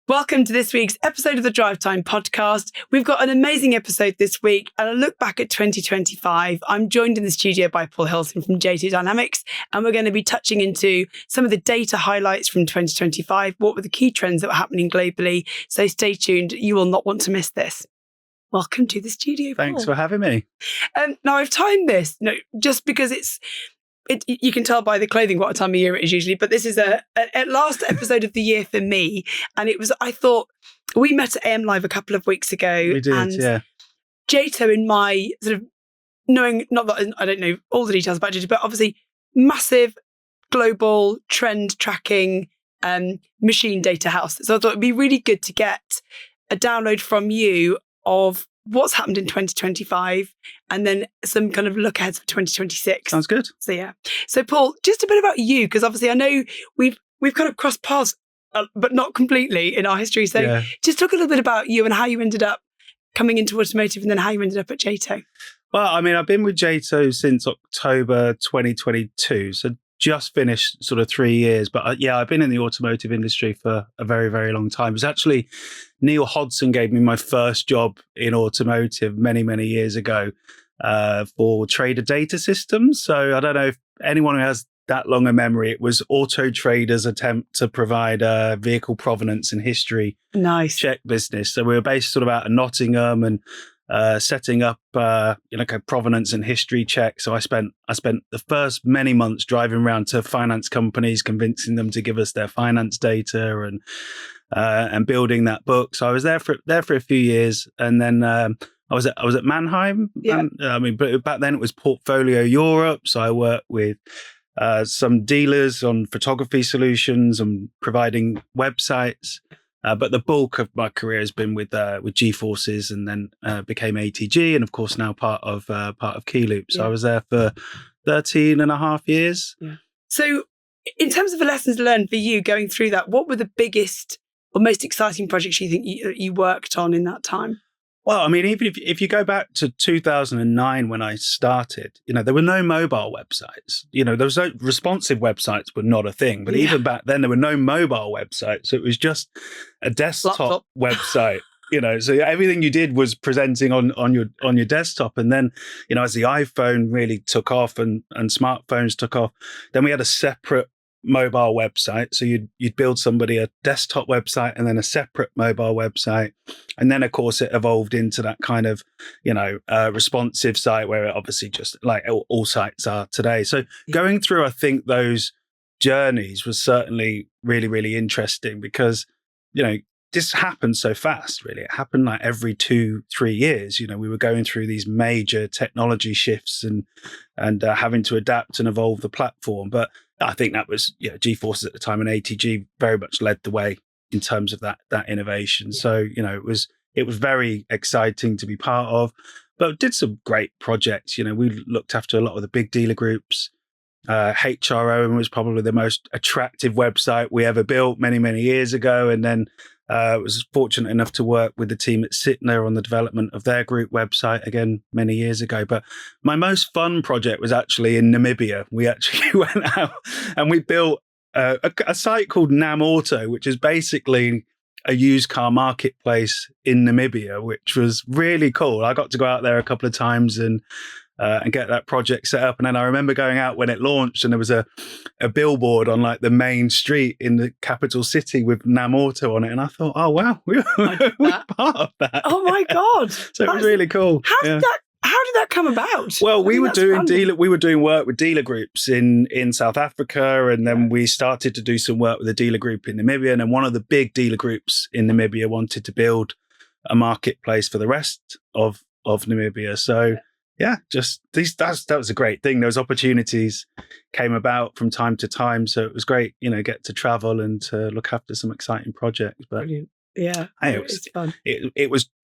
Welcome to this week's episode of the Drivetime Podcast. We've got an amazing episode this week and a look back at 2025. I'm joined in the studio by Paul Hilton from JATO Dynamics, and we're going to be touching into some of the data highlights from 2025. What were the key trends that were happening globally? So stay tuned. You will not want to miss this. Welcome to the studio, Paul. Thanks for having me. Now, I've timed this just because you can tell by the clothing what time of year it is usually, but this is a last episode of the year for me. And I thought we met at AM Live a couple of weeks ago. We did, and yeah. JATO, in my sort of knowing, not that I don't know all the details about JATO, but obviously massive global trend tracking machine data house. So I thought it'd be really good to get a download from you of what's happened in 2025 and then some kind of look ahead for 2026. Sounds good. So yeah. So Paul, just a bit about you, because obviously I know we've kind of crossed paths, but not completely in our history. So just talk a little bit about you and how you ended up coming into automotive and then how you ended up at JATO. Well, I mean, I've been with JATO since October 2022. So just finished sort of 3 years. But I've been in the automotive industry for a very, very long time. It was actually Neil Hodgson gave me my first job in automotive many, many years ago for trader data systems. So I don't know if anyone who has that long a memory, it was Auto Trader's attempt to provide a vehicle provenance and history check business. So we were based sort of out of Nottingham and setting up provenance and history checks. So I spent the first many months driving around to finance companies, convincing them to give us their finance data and building that book. So I was there for a few years, and then I was at Mannheim. Yeah. But back then it was Portfolio Europe. So I worked with some dealers on photography solutions and providing websites. But the bulk of my career has been with G-Forces, and then became ATG, and of course now part of Keyloop. So I was there for 13 and a half years. Yeah. So in terms of the lessons learned for you going through that, what were the biggest or most exciting projects you think you worked on in that time? Well, I mean, even if you go back to 2009 when I started, there were no mobile websites. There was no responsive websites were not a thing. But even back then, there were no mobile websites. So it was just a desktop website. So everything you did was presenting on your desktop. And then, as the iPhone really took off and smartphones took off, then we had a separate mobile website. So you'd build somebody a desktop website and then a separate mobile website. And then, of course, it evolved into that kind of, responsive site where it obviously just like all sites are today. So going through, I think those journeys was certainly really, really interesting because, this happened so fast, really. It happened like every 2-3 years. We were going through these major technology shifts and having to adapt and evolve the platform. But I think that was, G-Forces at the time and ATG very much led the way in terms of that innovation. Yeah. So, it was very exciting to be part of, but did some great projects. We looked after a lot of the big dealer groups. HRO was probably the most attractive website we ever built many, many years ago. And then was fortunate enough to work with the team at Sytner on the development of their group website again many years ago. But my most fun project was actually in Namibia. We actually went out and we built a site called Nam Auto, which is basically a used car marketplace in Namibia, which was really cool. I got to go out there a couple of times and get that project set up. And then I remember going out when it launched and there was a billboard on like the main street in the capital city with Nam Auto on it. And I thought, oh, wow, we're part of that. Oh my God. So it was really cool. How did that come about? Well, we were doing work with dealer groups in South Africa. And then we started to do some work with a dealer group in Namibia. And then one of the big dealer groups in Namibia wanted to build a marketplace for the rest of Namibia. So that was a great thing. Those opportunities came about from time to time. So it was great, get to travel and to look after some exciting projects. But brilliant. Yeah, it's fun.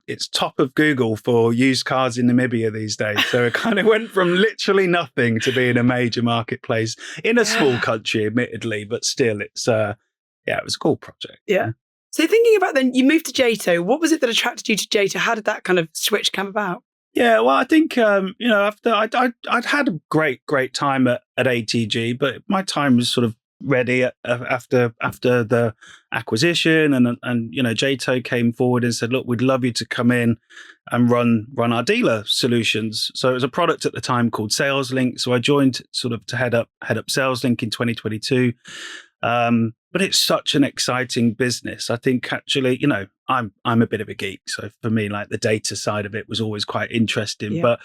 It's top of Google for used cars in Namibia these days. So it kind of went from literally nothing to being a major marketplace in a small country, admittedly, but still it was a cool project. Yeah. So thinking about then, you moved to JATO. What was it that attracted you to JATO? How did that kind of switch come about? Yeah, well, I think, after I'd had a great time at ATG, but my time was sort of ready after the acquisition, and JATO came forward and said, look, we'd love you to come in and run our dealer solutions. So it was a product at the time called SalesLink. So I joined sort of to head up SalesLink in 2022. But it's such an exciting business. I think actually, I'm a bit of a geek. So for me, like the data side of it was always quite interesting. Yeah. But,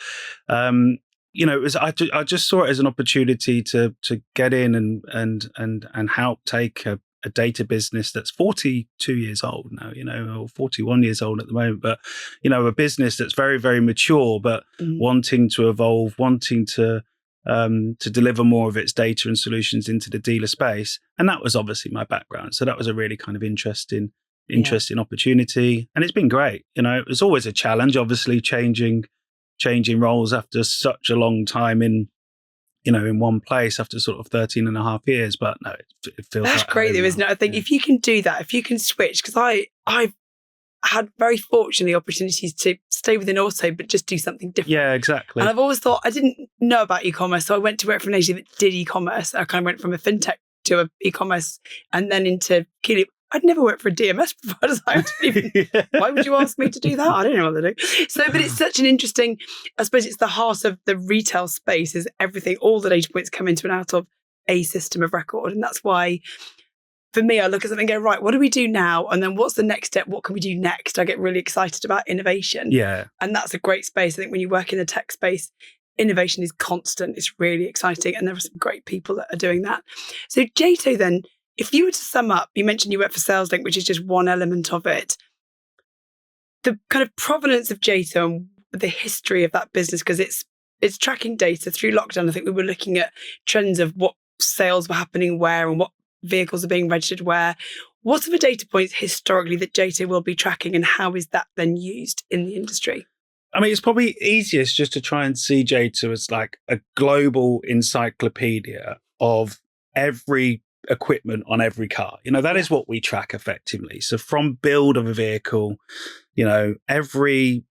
it was, I just saw it as an opportunity to get in and help take a data business that's 42 years old now, or 41 years old at the moment. But, a business that's very, very mature, but wanting to evolve, wanting to deliver more of its data and solutions into the dealer space. And that was obviously my background. So that was a really kind of interesting opportunity. And it's been great. It was always a challenge, obviously changing roles after such a long time in one place after sort of 13 and a half years. But no, it feels that's like great though, isn't it? I think if you can do that, if you can switch, because I've had very fortunately opportunities to stay within auto, but just do something different. Yeah, exactly. And I've always thought, I didn't know about e-commerce. So I went to work for an agency that did e-commerce. I kind of went from a fintech to an e-commerce and then into Keyloop. I'd never worked for a DMS provider. Why would you ask me to do that? I don't know what they do. So, but it's such an interesting, I suppose it's the heart of the retail space is everything, all the data points come into and out of a system of record. And that's why for me, I look at something and go, right, what do we do now? And then what's the next step? What can we do next? I get really excited about innovation. Yeah. And that's a great space. I think when you work in the tech space, innovation is constant. It's really exciting. And there are some great people that are doing that. So JATO then, if you were to sum up, you mentioned you work for SalesLink, which is just one element of it. The kind of provenance of JATO and the history of that business, because it's tracking data through lockdown. I think we were looking at trends of what sales were happening where and what vehicles are being registered where. What are the data points historically that JATO will be tracking and how is that then used in the industry? I mean, it's probably easiest just to try and see JATO as like a global encyclopedia of every equipment on every car. That is what we track effectively. So from build of a vehicle, every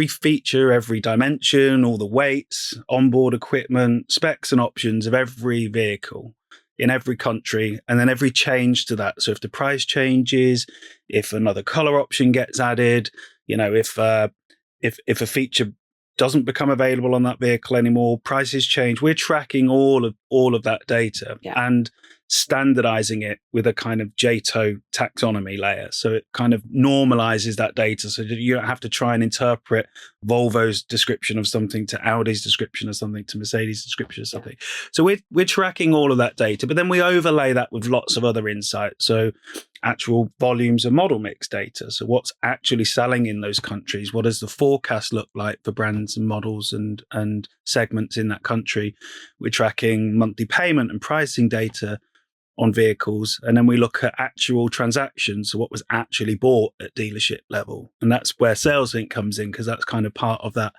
feature, every dimension, all the weights, onboard equipment, specs and options of every vehicle in every country, and then every change to that. So if the price changes, if another color option gets added, if a feature doesn't become available on that vehicle anymore, prices change. We're tracking all of that data and standardizing it with a kind of JATO taxonomy layer. So it kind of normalizes that data so that you don't have to try and interpret Volvo's description of something to Audi's description of something to Mercedes' description of something. So we're tracking all of that data, but then we overlay that with lots of other insights. So actual volumes of model mix data. So what's actually selling in those countries? What does the forecast look like for brands and models and segments in that country? We're tracking monthly payment and pricing data on vehicles. And then we look at actual transactions. So what was actually bought at dealership level. And that's where SalesLink comes in, because that's kind of part of that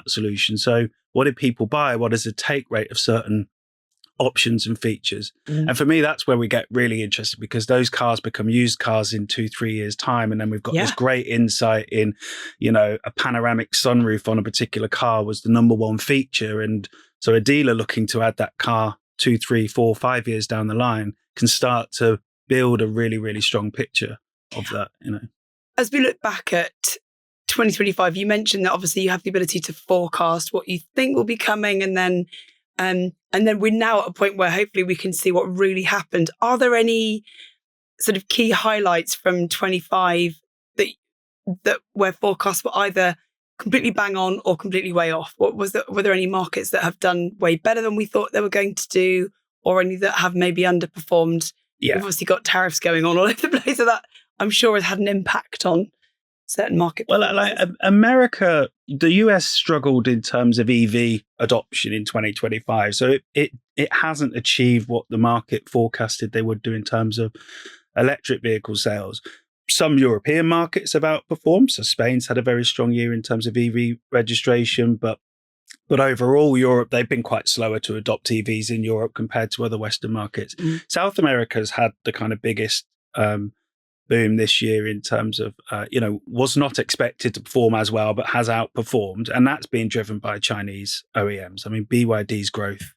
solution. So what did people buy? What is the take rate of certain options and features? And for me, that's where we get really interested, because those cars become used cars in 2-3 years time. And then we've got this great insight in, a panoramic sunroof on a particular car was the number one feature. And so a dealer looking to add that car 2, 3, 4, 5 years down the line can start to build a really, really strong picture of that, As we look back at 2025, you mentioned that obviously you have the ability to forecast what you think will be coming, and then we're now at a point where hopefully we can see what really happened. Are there any sort of key highlights from 25 that where forecasts were either completely bang on or completely way off? Were there any markets that have done way better than we thought they were going to do, or any that have maybe underperformed? Yeah. We've obviously got tariffs going on all over the place, so that I'm sure has had an impact on certain markets. Well, like America, the US struggled in terms of EV adoption in 2025. So it hasn't achieved what the market forecasted they would do in terms of electric vehicle sales. Some European markets have outperformed. So Spain's had a very strong year in terms of EV registration, but overall Europe, they've been quite slower to adopt EVs in Europe compared to other Western markets. South America's had the kind of biggest boom this year in terms of, was not expected to perform as well, but has outperformed. And that's been driven by Chinese OEMs. I mean, BYD's growth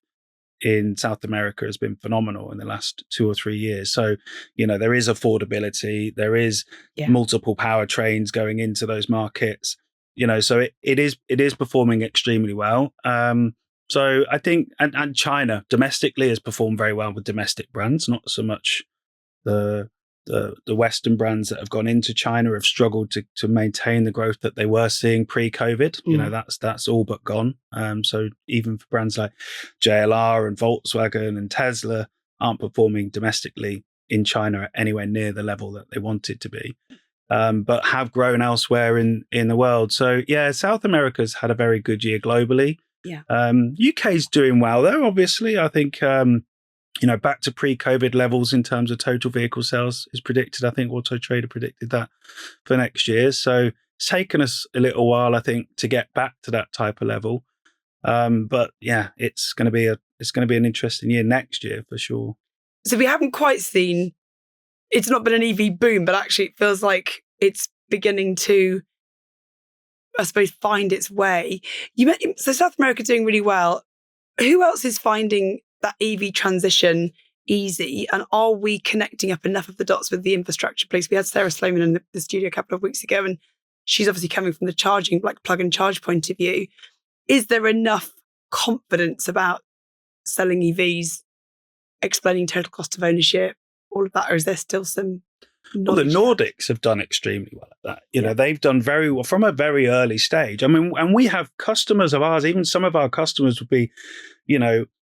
in South America has been phenomenal in the last 2 or 3 years. So, there is affordability, there is multiple powertrains going into those markets, so it is performing extremely well. So I think, and China domestically has performed very well with domestic brands, not so much the Western brands that have gone into China have struggled to maintain the growth that they were seeing pre-COVID. That's all but gone. So even for brands like JLR and Volkswagen and Tesla aren't performing domestically in China anywhere near the level that they wanted to be, but have grown elsewhere in the world. So South America's had a very good year globally. UK's doing well though, obviously. I think back to pre-COVID levels in terms of total vehicle sales is predicted. I think Auto Trader predicted that for next year. So it's taken us a little while, I think, to get back to that type of level. But it's going to be an interesting year next year for sure. So we haven't quite seen. It's not been an EV boom, but actually it feels like it's beginning to, I suppose, find its way. So South America doing really well. Who else is finding that EV transition easy? And are we connecting up enough of the dots with the infrastructure, please? We had Sarah Sloman in the studio a couple of weeks ago, and she's obviously coming from the charging, like plug and charge point of view. Is there enough confidence about selling EVs, explaining total cost of ownership, all of that, or is there still some Well, the Nordics have done extremely well at that. They've done very well from a very early stage. I mean, and we have customers of ours, even some of our customers would be,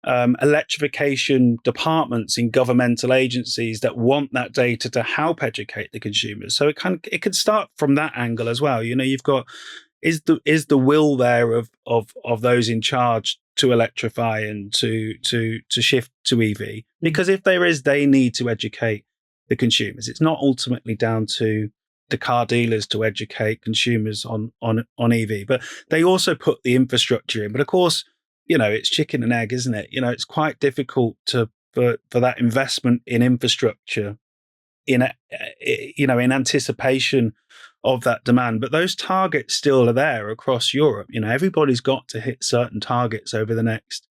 electrification departments in governmental agencies that want that data to help educate the consumers. So it could start from that angle as well. You've got, is the will there of those in charge to electrify and to shift to EV? Because if there is, they need to educate the consumers. It's not ultimately down to the car dealers to educate consumers on EV, but they also put the infrastructure in. But of course, it's chicken and egg, isn't it? It's quite difficult for that investment in infrastructure in anticipation of that demand. But those targets still are there across Europe. Everybody's got to hit certain targets over the next,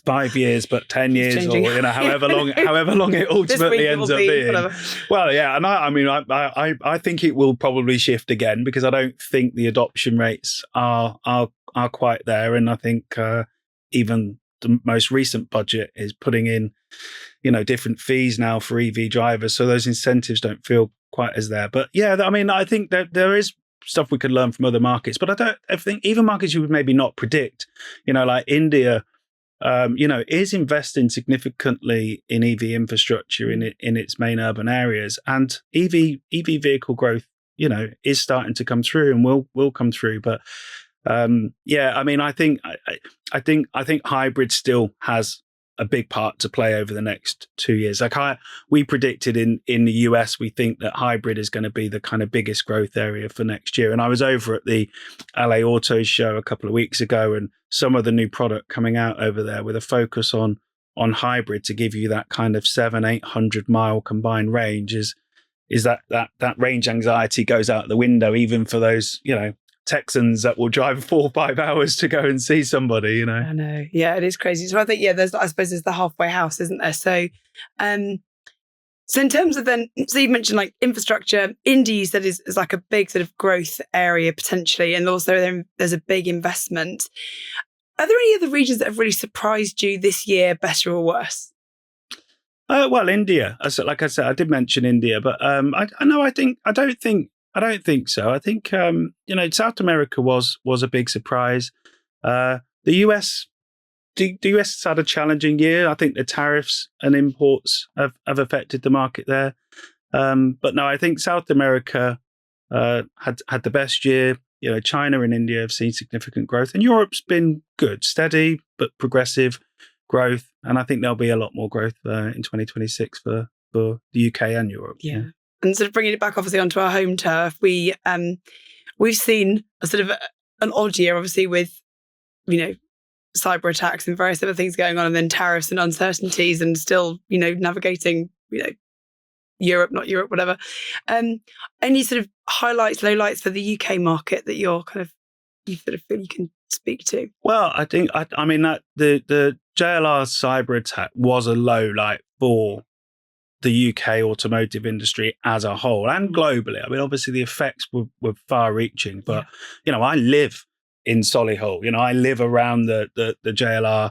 5 years, but 10 years, or however long it ultimately ends up being. Whatever. Well, yeah, and I think it will probably shift again because I don't think the adoption rates are quite there, and I think even the most recent budget is putting in, different fees now for EV drivers, so those incentives don't feel quite as there. But I think that there is stuff we could learn from other markets, but I think even markets you would maybe not predict, like India. Is investing significantly in EV infrastructure in its main urban areas, and EV vehicle growth, is starting to come through and will come through. But I think hybrid still has a big part to play over the next 2 years. We predicted in the US, we think that hybrid is going to be the kind of biggest growth area for next year. And I was over at the LA Auto Show a couple of weeks ago, and some of the new product coming out over there with a focus on hybrid to give you that kind of 700-800 mile combined range is that range anxiety goes out the window, even for those, Texans that will drive 4 or 5 hours to go and see somebody, I know. Yeah, it is crazy. So I think, there's the halfway house, isn't there? So, so in terms of so you mentioned like infrastructure, India you said is like a big sort of growth area potentially, and also there's a big investment. Are there any other regions that have really surprised you this year, better or worse? Well, India. Like I said, I did mention India, but I don't think so. I think South America was a big surprise. The US, the US has had a challenging year. I think the tariffs and imports have affected the market there. But no, I think South America had the best year. China and India have seen significant growth, and Europe's been good, steady but progressive growth. And I think there'll be a lot more growth in 2026 for the UK and Europe. Yeah. And sort of bringing it back, obviously, onto our home turf, we've seen a sort of an odd year, obviously, with cyber attacks and various other things going on, and then tariffs and uncertainties, and still navigating Europe, not Europe, whatever. Any sort of highlights, lowlights for the UK market that you sort of feel you can speak to? Well, I think I mean that the JLR's cyber attack was a low light for the UK automotive industry as a whole and globally. I mean, obviously the effects were far reaching, but, I live in Solihull, I live around the JLR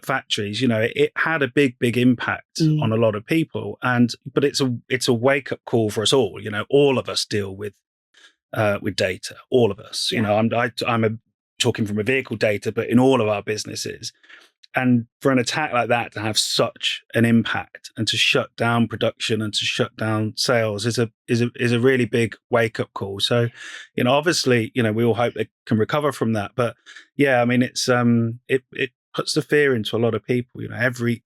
factories. It had a big impact on a lot of people, but it's a wake up call for us all. All of us deal with data, all of us. I'm talking from a vehicle data, but in all of our businesses. And for an attack like that to have such an impact and to shut down production and to shut down sales is a really big wake up call. So, obviously, we all hope they can recover from that. But yeah, I mean, it's it puts the fear into a lot of people. Every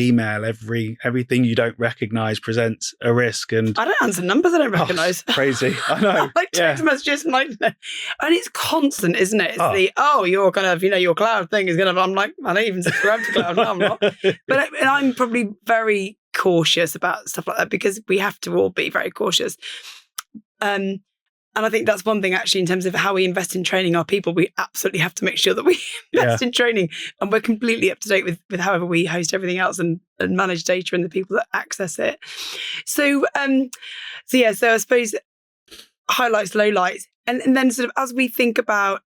email, everything you don't recognize presents a risk. And I don't answer numbers I don't recognize. Crazy, I know. Like text messages, and it's constant, isn't it? It's you're gonna, your cloud thing is gonna. I'm like, I don't even subscribe to cloud. No, I'm not. But I'm probably very cautious about stuff like that because we have to all be very cautious. And I think that's one thing actually in terms of how we invest in training our people. We absolutely have to make sure that we invest in training, and we're completely up to date with however we host everything else and manage data and the people that access it. So I suppose highlights, lowlights, and then sort of as we think about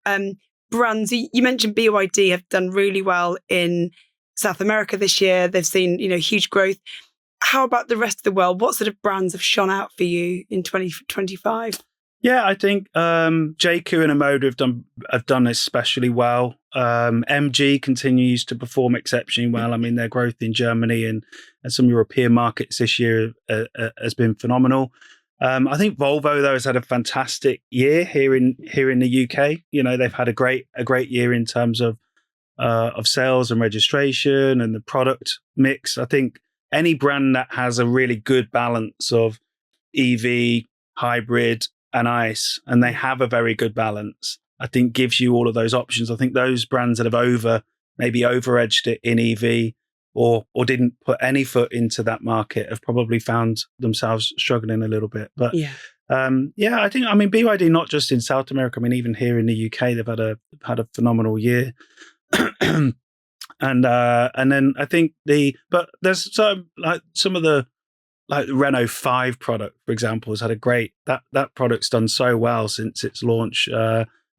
brands, you mentioned BYD have done really well in South America this year. They've seen huge growth. How about the rest of the world? What sort of brands have shone out for you in 2025? Yeah, I think JATO and automotive have done especially well. MG continues to perform exceptionally well. I mean, their growth in Germany and some European markets this year has been phenomenal. I think Volvo, though, has had a fantastic year here in the UK. They've had a great year in terms of sales and registration and the product mix. I think any brand that has a really good balance of EV, hybrid, and ICE, and they have a very good balance, I think gives you all of those options. I think those brands that have maybe over-edged it in EV or didn't put any foot into that market have probably found themselves struggling a little bit. But I think, BYD, not just in South America, even here in the UK, they've had a phenomenal year. And then I think but there's some of the, like the Renault 5 product, for example, has had a great, that product's done so well since its launch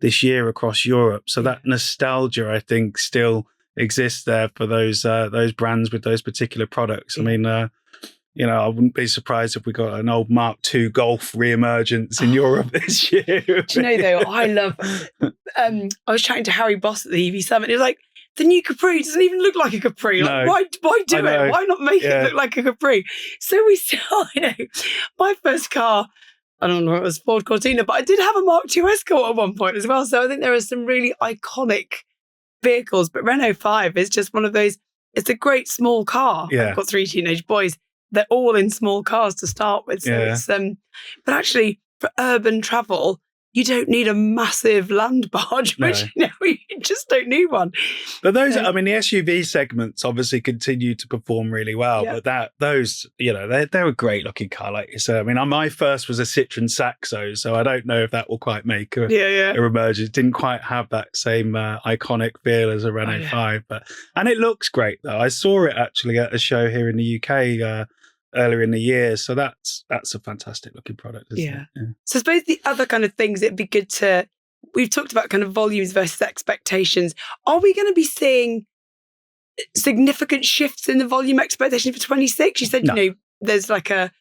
this year across Europe. So that nostalgia, I think, still exists there for those brands with those particular products. I mean, I wouldn't be surprised if we got an old Mark II Golf re-emergence in Europe this year. Do you know, though, I love, I was chatting to Harry Boss at the EV Summit. He was like, the new Capri doesn't even look like a Capri. Like, no. why do it? Why not make it look like a Capri? So we still, my first car, I don't know if it was Ford Cortina, but I did have a Mark II Escort at one point as well. So I think there are some really iconic vehicles, but Renault 5 is just one of those, it's a great small car. Yeah. I've got 3 teenage boys. They're all in small cars to start with. So it's, but actually for urban travel, you don't need a massive land barge, which you just don't need one. But those, the SUV segments obviously continue to perform really well. Yeah. But those, they're a great looking car, like you said. My first was a Citroen Saxo, so I don't know if that will quite make a emergence. It didn't quite have that same iconic feel as a Renault 5, and it looks great though. I saw it actually at a show here in the UK. Earlier in the year, so that's a fantastic looking product, isn't it? Yeah. So I suppose the other kind of things it'd be good to, we've talked about kind of volumes versus expectations. Are we going to be seeing significant shifts in the volume expectation for 26? You said there's like a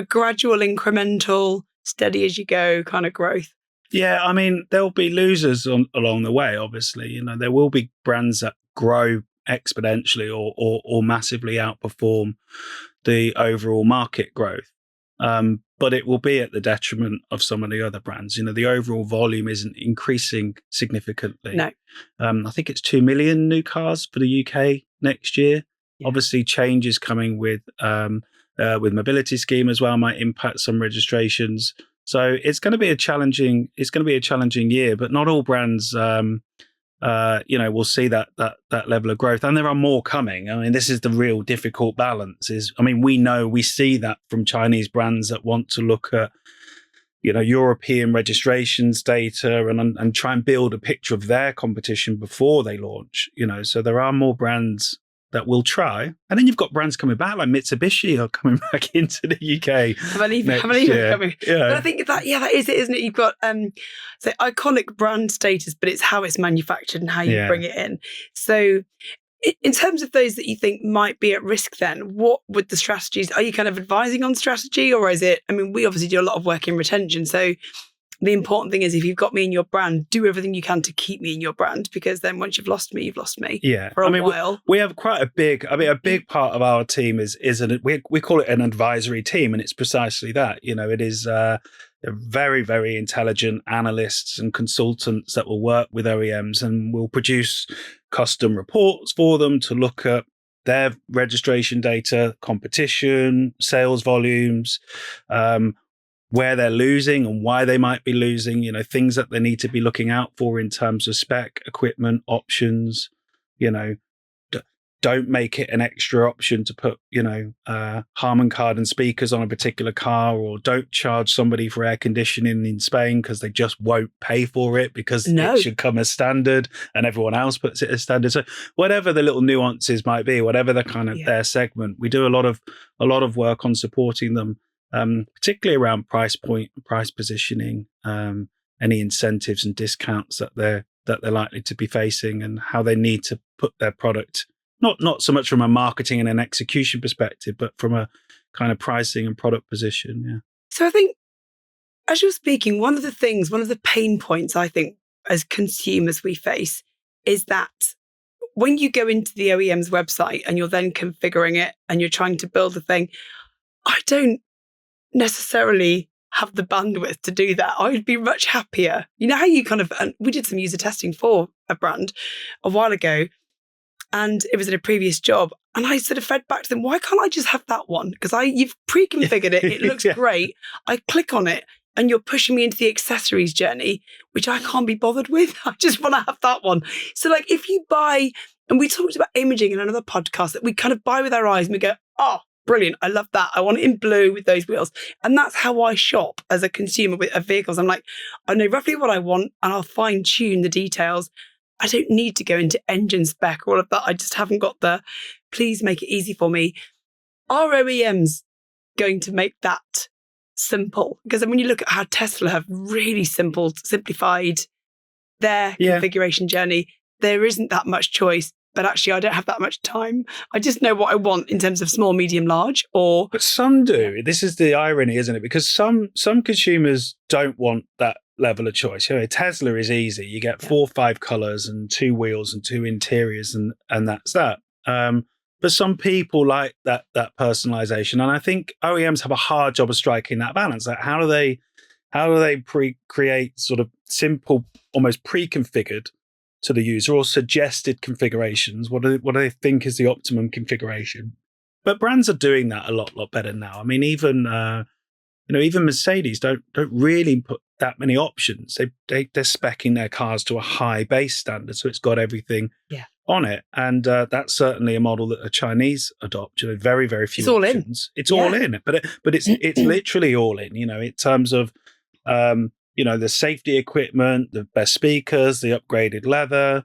gradual, incremental, steady as you go kind of growth. Yeah, there'll be losers along the way. Obviously, there will be brands that grow exponentially or massively outperform the overall market growth. But it will be at the detriment of some of the other brands. The overall volume isn't increasing significantly. No. I think it's 2 million new cars for the UK next year. Yeah. Obviously, changes coming with mobility scheme as well might impact some registrations. So it's going to be a challenging year, but not all brands we'll see that level of growth, and there are more coming. This is the real difficult balance. We see that from Chinese brands that want to look at European registrations data and try and build a picture of their competition before they launch. So there are more brands that will try, and then you've got brands coming back like Mitsubishi are coming back into the UK. I believe coming. Yeah. But I think that is it, isn't it? You've got so iconic brand status, but it's how it's manufactured and how you bring it in. So in terms of those that you think might be at risk, then what would the strategies? Are you kind of advising on strategy, or is it? I mean, we obviously do a lot of work in retention, so the important thing is if you've got me in your brand, do everything you can to keep me in your brand, because then once you've lost me, you've lost me. Yeah, for a while. We have quite a big part of our team is we call it an advisory team, and it's precisely that. It is very, very intelligent analysts and consultants that will work with OEMs and will produce custom reports for them to look at their registration data, competition, sales volumes, where they're losing and why they might be losing, things that they need to be looking out for in terms of spec, equipment, options. Don't make it an extra option to put, Harman Kardon speakers on a particular car, or don't charge somebody for air conditioning in Spain because they just won't pay for it because it should come as standard and everyone else puts it as standard. So whatever the little nuances might be, whatever the kind of their segment, we do a lot of work on supporting them. Particularly around price point, price positioning, any incentives and discounts that they're likely to be facing, and how they need to put their product, not so much from a marketing and an execution perspective, but from a kind of pricing and product position. Yeah. So I think, as you're speaking, one of the pain points I think as consumers we face is that when you go into the OEM's website and you're then configuring it and you're trying to build a thing, I don't necessarily have the bandwidth to do that. I would be much happier. You know how you we did some user testing for a brand a while ago, and it was in a previous job, and I sort of fed back to them, why can't I just have that one? Because you've pre-configured it looks great. I click on it and you're pushing me into the accessories journey, which I can't be bothered with. I just want to have that one. So if you buy, and we talked about imaging in another podcast, that we kind of buy with our eyes and we go, oh, brilliant, I love that. I want it in blue with those wheels. And that's how I shop as a consumer with vehicles. I'm like, I know roughly what I want and I'll fine tune the details. I don't need to go into engine spec or all of that. I just haven't got please make it easy for me. Are OEMs going to make that simple? Because when you look at how Tesla have really simplified their configuration journey, there isn't that much choice. But actually, I don't have that much time. I just know what I want in terms of small, medium, large, or... But some do. This is the irony, isn't it? Because some consumers don't want that level of choice. Tesla is easy. You get 4 or 5 colours and 2 wheels and 2 interiors, and that's that. But some people like that personalisation. And I think OEMs have a hard job of striking that balance. Like how do they create sort of simple, almost pre-configured to the user, or suggested configurations? What do they think is the optimum configuration? But brands are doing that a lot better now. I mean, even Mercedes don't really put that many options. They're speccing their cars to a high base standard, so it's got everything on it. And that's certainly a model that the Chinese adopt. Very, very few options. It's all in. But it's literally all in. In terms of the safety equipment, the best speakers, the upgraded leather.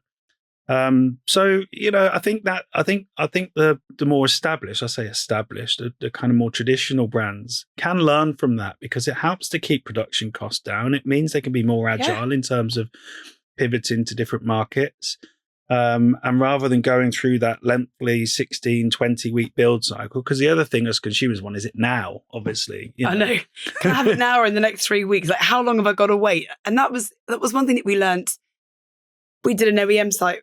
So I think the more established, the kind of more traditional brands can learn from that, because it helps to keep production costs down. It means they can be more agile in terms of pivoting to different markets. And rather than going through that lengthy 16, 20-week build cycle, because the other thing as consumers want is it now, obviously. I know. Can I have it now or in the next 3 weeks? Like, how long have I got to wait? And that was one thing that we learned. We did an OEM site,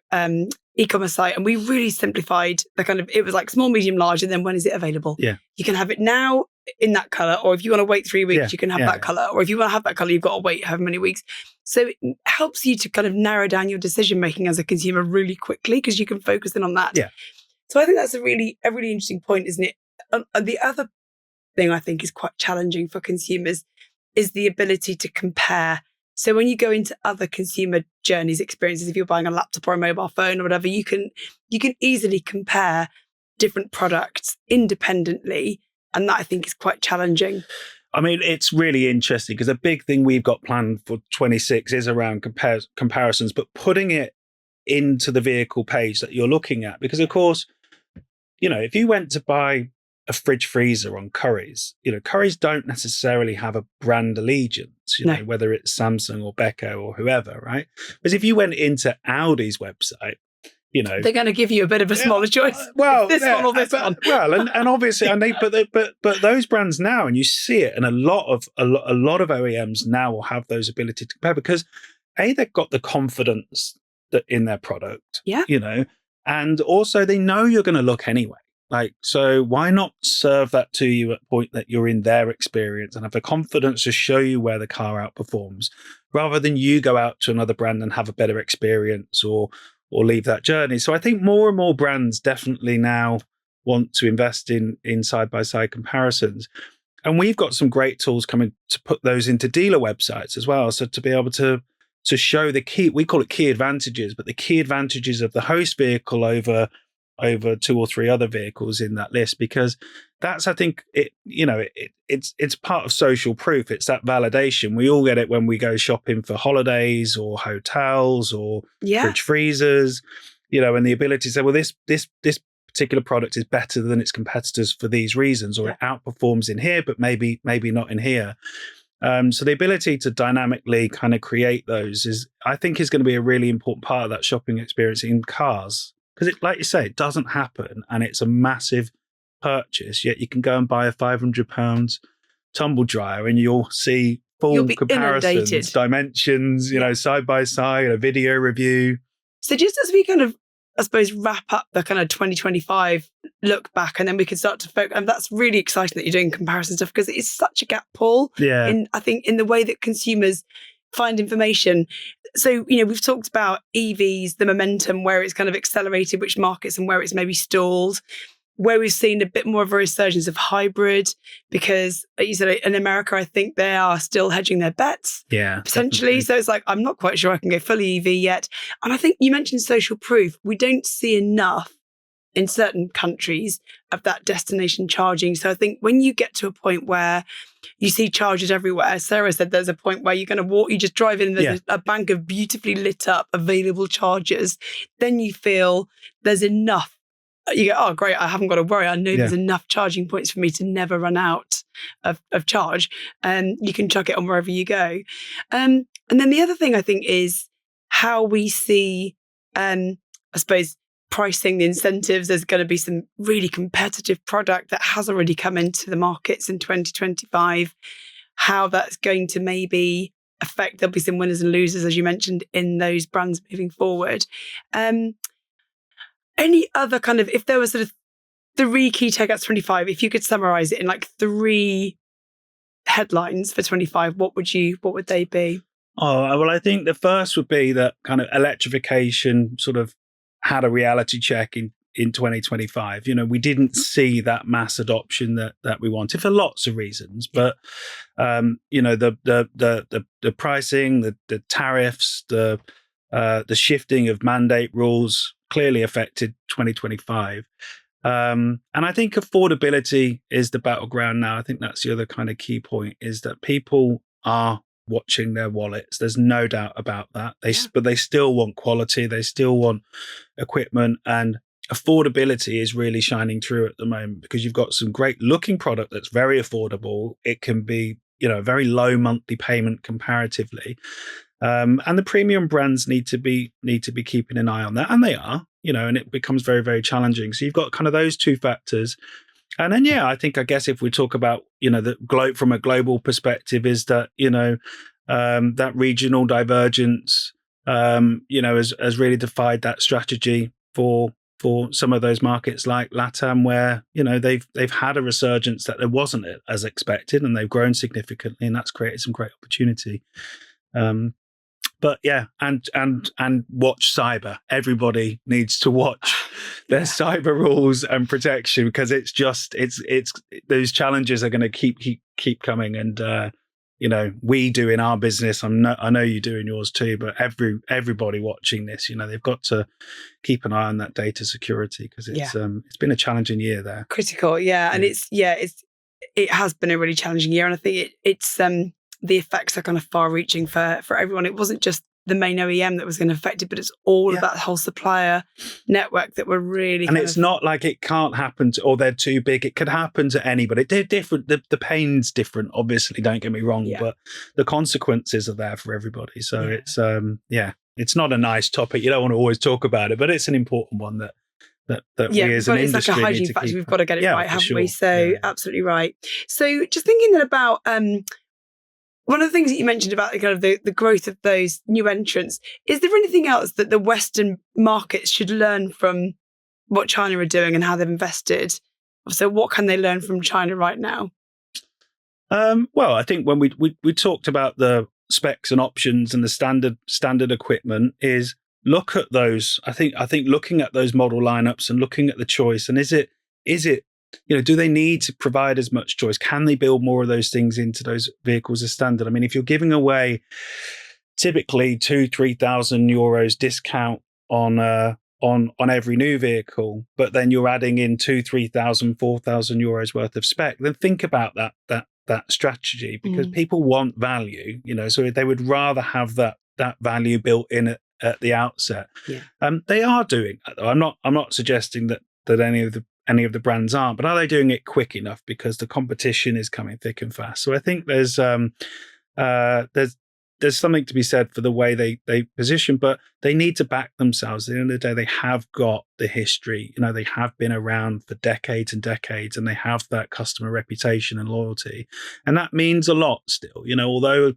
e-commerce site, and we really simplified it was like small, medium, large, and then when is it available? Yeah. You can have it now in that colour, or if you want to wait 3 weeks, you can have that colour, or if you want to have that colour, you've got to wait however many weeks. So it helps you to kind of narrow down your decision making as a consumer really quickly, because you can focus in on that. Yeah. So I think that's a really interesting point, isn't it? The other thing I think is quite challenging for consumers is the ability to compare. So when you go into other consumer journeys, experiences, if you're buying a laptop or a mobile phone or whatever, you can easily compare different products independently. And that I think is quite challenging. I mean, it's really interesting because a big thing we've got planned for 26 is around comparisons, but putting it into the vehicle page that you're looking at. Because, of course, if you went to buy a fridge freezer on Currys, Currys don't necessarily have a brand allegiance, No. Whether it's Samsung or Beko or whoever, right? But if you went into Audi's website, they're going to give you a bit of a smaller choice. Well, this one or this one. Well, and obviously, but those brands now, and you see it, and a lot of OEMs now will have those ability to compare because they've got the confidence that in their product, and also they know you're going to look anyway. So why not serve that to you at the point that you're in their experience and have the confidence to show you where the car outperforms, rather than you go out to another brand and have a better experience or leave that journey. So I think more and more brands definitely now want to invest in side-by-side comparisons. And we've got some great tools coming to put those into dealer websites as well. So to be able to show the key, we call it key advantages, but the key advantages of the host vehicle over 2 or 3 other vehicles in that list, because that's, I think, it's part of social proof. It's that validation. We all get it when we go shopping for holidays or hotels or fridge freezers, and the ability to say, well, this particular product is better than its competitors for these reasons, or it outperforms in here, but maybe not in here. So the ability to dynamically kind of create those I think is going to be a really important part of that shopping experience in cars. Because like you say, it doesn't happen, and it's a massive purchase. Yet you can go and buy a £500 tumble dryer, and you'll see full comparisons, inundated. Dimensions, side by side, a video review. So just as we kind of, I suppose, wrap up the kind of 2025 look back, and then we can start to focus. And that's really exciting that you're doing comparison stuff, because it is such a gap, Paul. Yeah. I think in the way that consumers find information. So, we've talked about EVs, the momentum, where it's kind of accelerated, which markets, and where it's maybe stalled, where we've seen a bit more of a resurgence of hybrid, because you said in America, I think they are still hedging their bets. Yeah. Potentially. Definitely. So it's I'm not quite sure I can go fully EV yet. And I think you mentioned social proof. We don't see enough in certain countries of that destination charging. So I think when you get to a point where you see chargers everywhere, Sarah said there's a point where you're going to walk, you just drive in and there's a bank of beautifully lit up available chargers. Then you feel there's enough. You go, oh, great, I haven't got to worry. I know there's enough charging points for me to never run out of charge. And you can chuck it on wherever you go. And then the other thing I think is how we see, I suppose, pricing, the incentives. There's going to be some really competitive product that has already come into the markets in 2025. How that's going to maybe affect, there'll be some winners and losers, as you mentioned, in those brands moving forward. Any other kind of, if there was sort of 3 key takeouts 25, if you could summarize it in 3 headlines for 25, what would they be? Oh, well, I think the first would be that kind of electrification sort of had a reality check in 2025. We didn't see that mass adoption that we wanted for lots of reasons, but the pricing, the tariffs, the shifting of mandate rules clearly affected 2025. And I think affordability is the battleground now. I think that's the other kind of key point, is that people are watching their wallets. There's no doubt about that. But they still want quality. They still want equipment, and affordability is really shining through at the moment, because you've got some great looking product that's very affordable. It can be, a very low monthly payment comparatively. And the premium brands need to be keeping an eye on that. And they are, and it becomes very, very challenging. So you've got kind of those 2 factors. And then, I guess if we talk about, from a global perspective, is that, that regional divergence, has really defied that strategy for some of those markets like LATAM, where, they've had a resurgence that there wasn't as expected, and they've grown significantly, and that's created some great opportunity. But and watch cyber. Everybody needs to watch their cyber rules and protection, because it's those challenges are going to keep coming. And we do in our business. I know you do in yours too. But everybody watching this, they've got to keep an eye on that data security, because it's been a challenging year there. Critical, and it has been a really challenging year. And I think it's the effects are kind of far reaching for everyone. It wasn't just the main OEM that was going to affect it, but it's all of that whole supplier network that were really. And it's not like it can't happen or they're too big. It could happen to anybody. They're different. The pain's different, obviously, don't get me wrong, but the consequences are there for everybody. So it's, it's not a nice topic. You don't want to always talk about it, but it's an important one that we as an industry. It's like a hygiene factor. We've got to get it right, haven't we? So absolutely right. So just thinking then about one of the things that you mentioned about kind of the growth of those new entrants, is there anything else that the Western markets should learn from what China are doing and how they've invested? So what can they learn from China right now? Well, I think when we talked about the specs and options and the standard equipment, is look at those. I think looking at those model lineups and looking at the choice, and is it do they need to provide as much choice? Can they build more of those things into those vehicles as standard? I mean, if you're giving away typically 2,000-3,000 euros discount on every new vehicle, but then you're adding in 2,000-3,000, 4,000 euros worth of spec, then think about that strategy, because people want value, so they would rather have that value built in at the outset. They are doing that, though. I'm not suggesting that any of the brands aren't, but are they doing it quick enough? Because the competition is coming thick and fast. So I think there's something to be said for the way they position, but they need to back themselves. At the end of the day, they have got the history. They have been around for decades and decades, and they have that customer reputation and loyalty, and that means a lot still. Although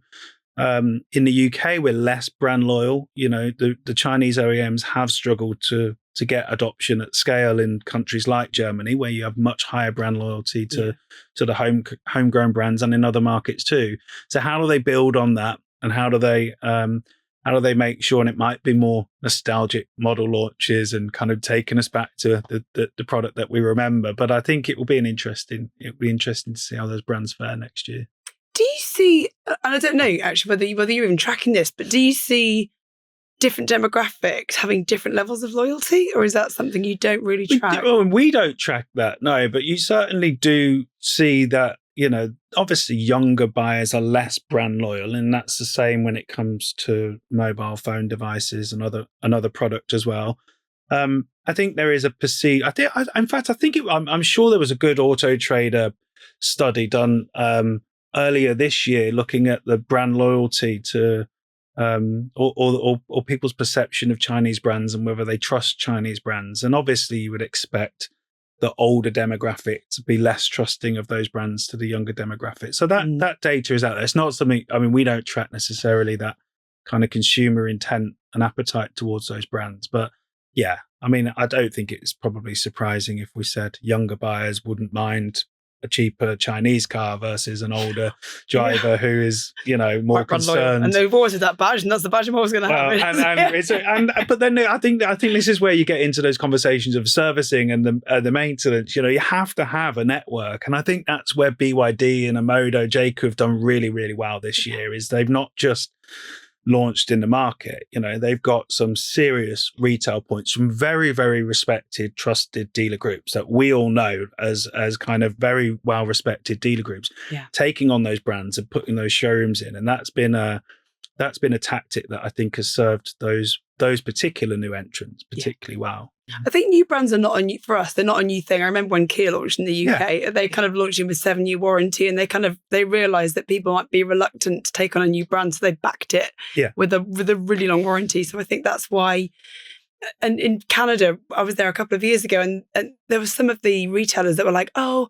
in the UK we're less brand loyal, the Chinese OEMs have struggled to get adoption at scale in countries like Germany, where you have much higher brand loyalty to the homegrown brands, and in other markets too. So how do they build on that, and how do they make sure? And it might be more nostalgic model launches and kind of taking us back to the product that we remember. But I think it'll be interesting to see how those brands fare next year. Do you see, and I don't know actually whether you're even tracking this, but do you see different demographics having different levels of loyalty, or is that something you don't really track? We don't track that, no, but you certainly do see that, obviously younger buyers are less brand loyal, and that's the same when it comes to mobile phone devices and other product as well. I think there is a perceived, I'm sure there was a good Auto Trader study done earlier this year looking at the brand loyalty to or people's perception of Chinese brands and whether they trust Chinese brands. And obviously you would expect the older demographic to be less trusting of those brands to the younger demographic. So that data is out there. It's not something, we don't track necessarily that kind of consumer intent and appetite towards those brands. But yeah, I don't think it's probably surprising if we said younger buyers wouldn't mind a cheaper Chinese car versus an older driver who is, more concerned. And they've always had that badge, and that's the badge I'm always going to have. But then I think this is where you get into those conversations of servicing and the maintenance. You have to have a network, and I think that's where BYD and Amodo, JATO have done really, really well this year. Is they've not just launched in the market, they've got some serious retail points from very, very respected, trusted dealer groups that we all know as kind of very well respected dealer groups, taking on those brands and putting those showrooms in. And that's been a tactic that I think has served those particular new entrants particularly well. I think new brands are not for us. They're not a new thing. I remember when Kia launched in the UK, they kind of launched in with 7-year warranty, and they realised that people might be reluctant to take on a new brand, so they backed it with a really long warranty. So I think that's why. And in Canada, I was there a couple of years ago, and there were some of the retailers that were like, "Oh,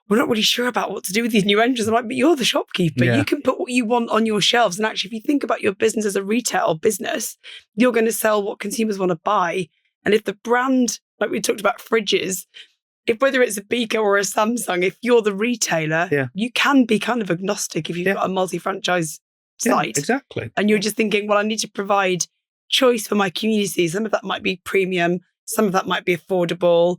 we're not really sure about what to do with these new entrants." I'm like, but you're the shopkeeper. You can put what you want on your shelves. And actually, if you think about your business as a retail business, you're going to sell what consumers want to buy. And if the brand, like we talked about fridges, whether it's a Beaker or a Samsung, if you're the retailer, you can be kind of agnostic if you've got a multi-franchise site. Exactly. And you're just thinking, well, I need to provide choice for my community. Some of that might be premium. Some of that might be affordable.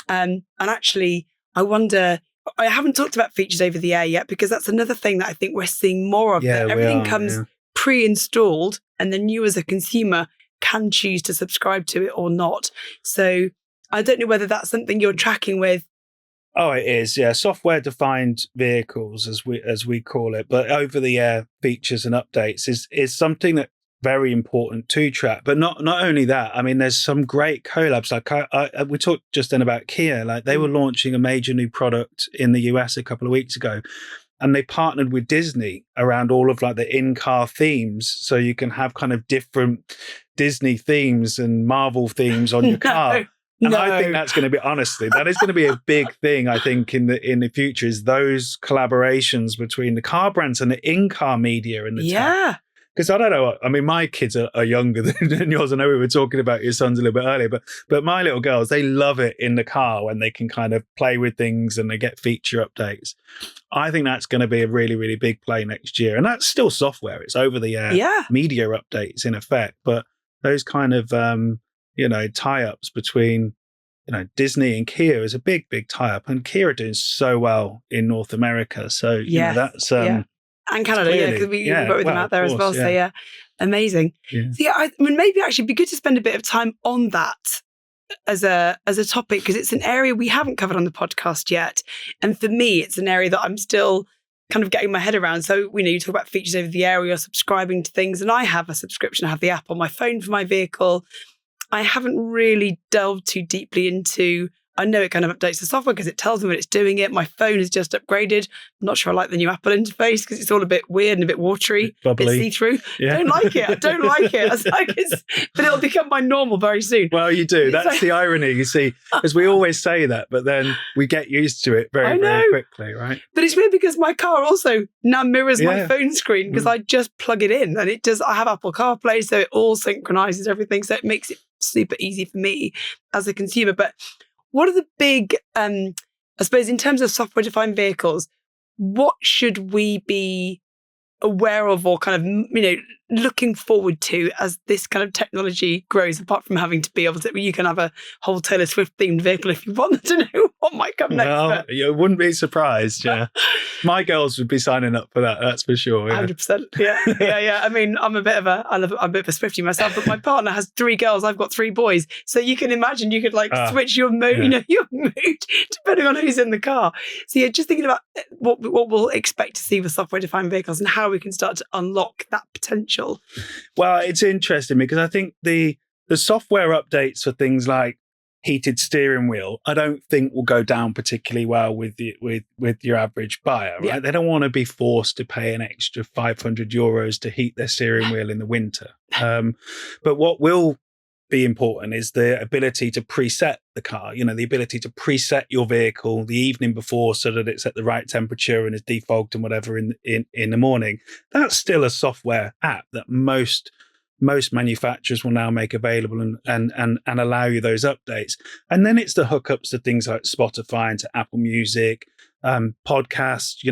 And actually, I wonder, I haven't talked about features over the air yet, because that's another thing that I think we're seeing more of. Everything comes pre-installed, and then you as a consumer can choose to subscribe to it or not. So I don't know whether that's something you're tracking with Oh, it is. Yeah. Software defined vehicles, as we call it, but over the air features and updates is something that very important to track. But not only that, I mean, there's some great collabs. Like we talked just then about Kia, like they were launching a major new product in the US a couple of weeks ago. And they partnered with Disney around all of like the in-car themes. So you can have kind of different Disney themes and Marvel themes on your car. And I think that's going to be, honestly, that is going to be a big thing, I think, in the future, is those collaborations between the car brands and the in-car media and the tech. Because I don't know, I mean, my kids are younger than yours. I know we were talking about your sons a little bit earlier, but my little girls, they love it in the car when they can kind of play with things and they get feature updates. I think that's going to be a really, really big play next year. And that's still software. It's over the air media updates in effect. But those kind of, tie-ups between, Disney and Kia is a big, big tie-up. And Kia are doing so well in North america. So, that's... And Canada, because we work with them out there as well. So, amazing. Yeah. So, I mean, maybe actually it'd be good to spend a bit of time on that as a topic, because it's an area we haven't covered on the podcast yet. And for me, it's an area that I'm still kind of getting my head around. So, you talk about features over the air, you're subscribing to things, and I have a subscription. I have the app on my phone for my vehicle. I haven't really delved too deeply into... I know it kind of updates the software because it tells me when it's doing it. My phone is just upgraded. I'm not sure I like the new Apple interface because it's all a bit weird and a bit watery, a bit see-through. Yeah. I don't like it. But it'll become my normal very soon. Well, you do. That's the irony, you see, because we always say that, but then we get used to it very, very quickly, right? But it's weird because my car also now mirrors my phone screen because I just plug it in and it does. I have Apple CarPlay, so it all synchronizes everything. So it makes it super easy for me as a consumer. But what are the big, I suppose, in terms of software-defined vehicles, what should we be aware of or kind of, looking forward to as this kind of technology grows, apart from having to be able to, you can have a whole Taylor Swift themed vehicle if you want to know what might come next. Well, you wouldn't be surprised, yeah. My girls would be signing up for that, that's for sure. 100%. Yeah. I mean, I'm a bit of a Swiftie myself, but my partner has 3 girls, I've got 3 boys. So you can imagine you could switch your mood, your mood depending on who's in the car. So yeah, just thinking about what we'll expect to see with software-defined vehicles and how we can start to unlock that potential. Well, it's interesting because I think the software updates for things like heated steering wheel, I don't think will go down particularly well with your average buyer, right? Yeah. They don't want to be forced to pay an extra €500 to heat their steering wheel in the winter. But what will be important is the ability to preset the car, the ability to preset your vehicle the evening before so that it's at the right temperature and is defogged and whatever in the morning. That's still a software app that most manufacturers will now make available and allow you those updates. And then it's the hookups to things like Spotify and to Apple Music, podcasts,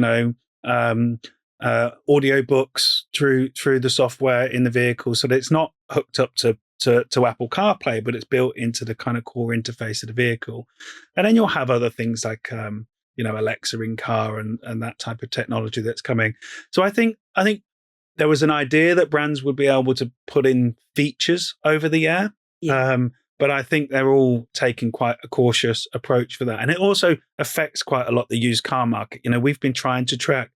audiobooks through the software in the vehicle, so that it's not hooked up to Apple CarPlay, but it's built into the kind of core interface of the vehicle. And then you'll have other things like Alexa in car and that type of technology that's coming. So I think there was an idea that brands would be able to put in features over the air. Yeah. But I think they're all taking quite a cautious approach for that. And it also affects quite a lot the used car market. We've been trying to track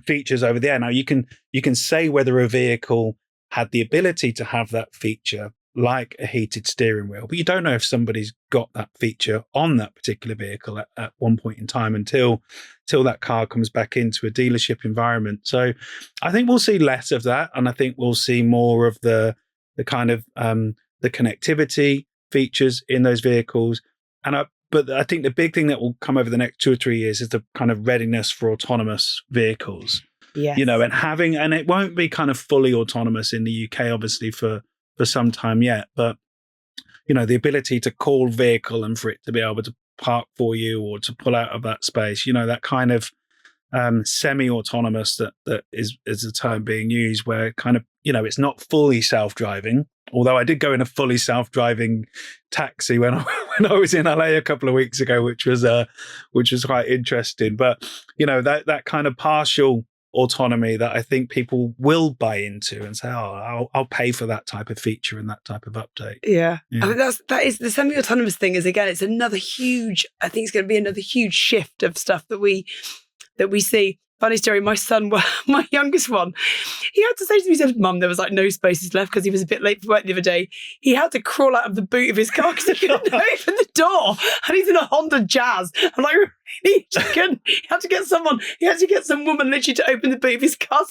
features over the air. Now you can say whether a vehicle had the ability to have that feature, like a heated steering wheel, but you don't know if somebody's got that feature on that particular vehicle at one point in time until that car comes back into a dealership environment. So I think we'll see less of that, and I think we'll see more of the kind of the connectivity features in those vehicles. But I think the big thing that will come over the next 2 or 3 years is the kind of readiness for autonomous vehicles. Yes. And it won't be kind of fully autonomous in the UK, obviously, for some time yet. But, the ability to call vehicle and for it to be able to park for you or to pull out of that space, that kind of semi-autonomous that is the term being used, where kind of, it's not fully self-driving. Although I did go in a fully self-driving taxi when I was in LA a couple of weeks ago, which was quite interesting. But, that kind of partial autonomy that I think people will buy into and say, oh, I'll pay for that type of feature and that type of update. Yeah. I mean, that is the semi-autonomous thing is, again, it's another huge, I think it's going to be another huge shift of stuff that we see. Funny story, my son, my youngest one, he had to say to me, he said, Mum, there was like no spaces left because he was a bit late for work the other day. He had to crawl out of the boot of his car because he couldn't open the door. And he's in a Honda Jazz. I'm like, he had to get some woman literally to open the boot of his car.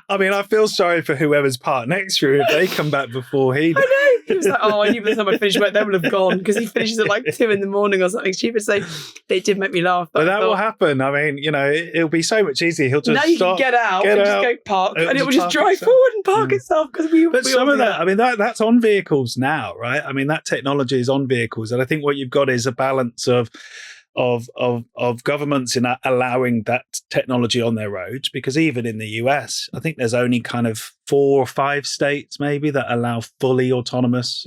I mean, I feel sorry for whoever's parked next to him if they come back before he does. I know. He was like, I knew by the time I finished work, they would have gone because he finishes at like 2 a.m. or something stupid. So they did make me laugh. But that will happen. I mean, it'll be so much easier. He'll just now you can get out and just go park, and it will just drive forward and park itself. But some of that, I mean, that's on vehicles now, right? I mean, that technology is on vehicles, and I think what you've got is a balance of governments in allowing that technology on their roads, because even in the US, I think there's only kind of 4 or 5 states maybe that allow fully autonomous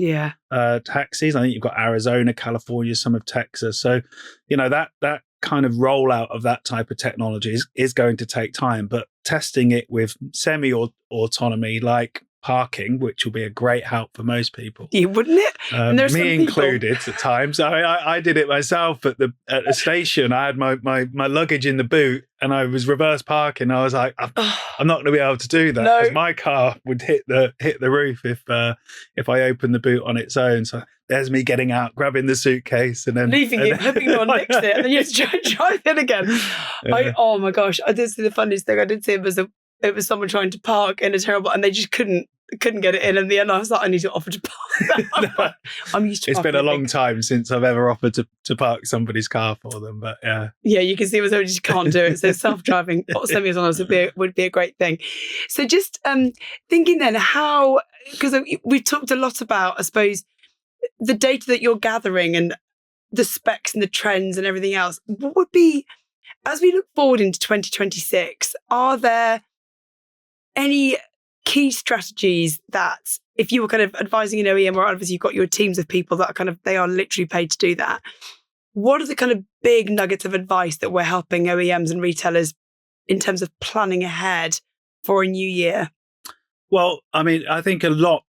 taxis. I think you've got Arizona, California, some of Texas. So, that kind of rollout of that type of technology is going to take time, but testing it with semi-autonomy like parking, which will be a great help for most people. Yeah, wouldn't it? Me included at times. I did it myself at the station. I had my luggage in the boot and I was reverse parking. I was like, I'm not going to be able to do that because my car would hit the roof if I opened the boot on its own. So there's me getting out, grabbing the suitcase and then leaving it, hoping no one fixed it, and then you have to drive in again. Yeah. Oh my gosh, I did see the funniest thing. I did see it was someone trying to park in a terrible, and they just couldn't get it in the end. I was like, I need to offer to park. I'm used to. It's been a long time since I've ever offered to park somebody's car for them, but yeah. Yeah, you can see it was you just can't do it. So self-driving or semi-autonomous would be a great thing. So just thinking then how, because we've talked a lot about, I suppose, the data that you're gathering and the specs and the trends and everything else. What would be, as we look forward into 2026, are there any key strategies that if you were kind of advising an OEM, or obviously you've got your teams of people that are they are literally paid to do that, what are the kind of big nuggets of advice that we're helping OEMs and retailers in terms of planning ahead for a new year? Well, I mean, I think a lot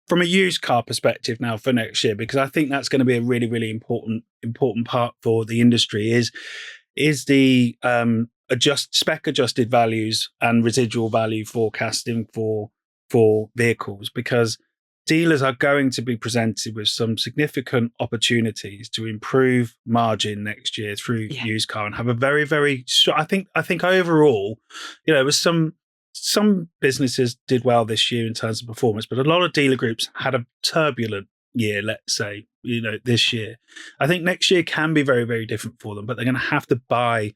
from a used car perspective now for next year, because I think that's going to be a really, really important part for the industry is the spec adjusted values and residual value forecasting for vehicles, because dealers are going to be presented with some significant opportunities to improve margin next year through used car and have a very, very, I think overall, it was some businesses did well this year in terms of performance, but a lot of dealer groups had a turbulent year, let's say, this year. I think next year can be very, very different for them, but they're going to have to buy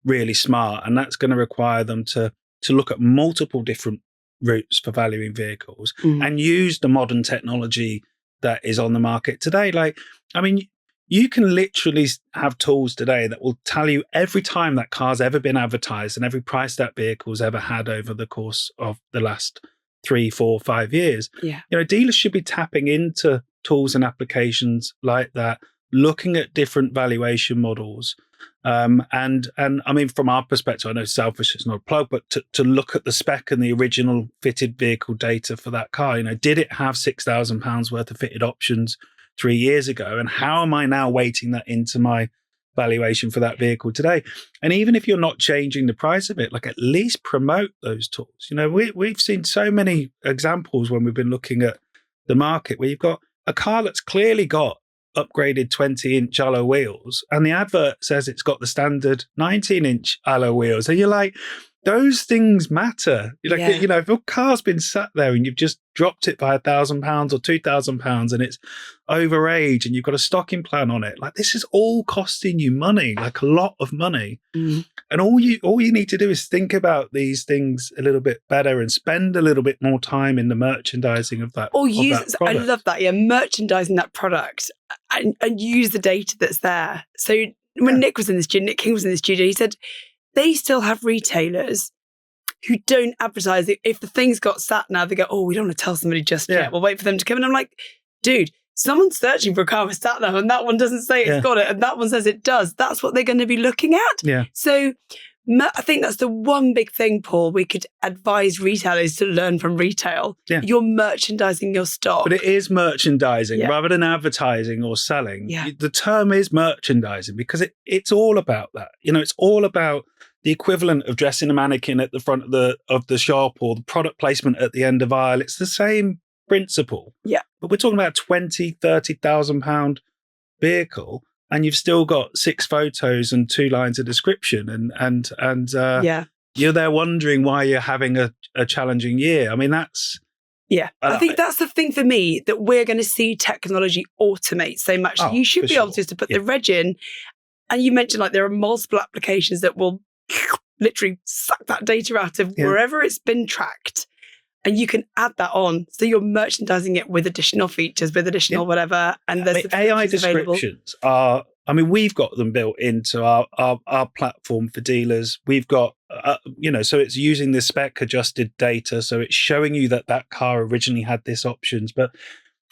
really smart, and that's going to require them to look at multiple different routes for valuing vehicles and use the modern technology that is on the market today. Like, I mean, you can literally have tools today that will tell you every time that car's ever been advertised and every price that vehicle's ever had over the course of the last 3, 4, 5 years. Yeah. Dealers should be tapping into tools and applications like that, looking at different valuation models. And I mean, from our perspective, I know selfish, it's not a plug, but to look at the spec and the original fitted vehicle data for that car, did it have £6,000 worth of fitted options 3 years ago? And how am I now weighting that into my valuation for that vehicle today? And even if you're not changing the price of it, like at least promote those tools. We've seen so many examples when we've been looking at the market where you've got a car that's clearly got upgraded 20-inch alloy wheels, and the advert says it's got the standard 19-inch alloy wheels. And you're like, those things matter. Like, if your car's been sat there and you've just dropped it by £1,000 or £2,000 and it's over age and you've got a stocking plan on it, like this is all costing you money, like a lot of money. And all you need to do is think about these things a little bit better and spend a little bit more time in the merchandising of that. Or use, I love that, merchandising that product and use the data that's there. So when Nick King was in the studio, he said, they still have retailers who don't advertise it. If the thing's got sat nav, they go, oh, we don't want to tell somebody just yet. We'll wait for them to come. And I'm like, dude, someone's searching for a car with sat nav and that one doesn't say it's got it and that one says it does. That's what they're going to be looking at. Yeah. So I think that's the one big thing, Paul, we could advise retailers to learn from retail. Yeah. You're merchandising your stock. But it is merchandising rather than advertising or selling. The term is merchandising because it's all about that. It's all about the equivalent of dressing a mannequin at the front of the shop or the product placement at the end of aisle. It's the same principle. Yeah. But we're talking about £20,000-30,000 vehicle. And you've still got 6 photos and 2 lines of description, and you're there wondering why you're having a challenging year. I mean, that's I think that's the thing for me, that we're going to see technology automate so much. You should be able just to put the reg in, and you mentioned like there are multiple applications that will literally suck that data out of wherever it's been tracked. And you can add that on. So you're merchandising it with additional features, with additional whatever. And there's AI descriptions are, we've got them built into our platform for dealers. We've got, so it's using the spec adjusted data. So it's showing you that car originally had this options, but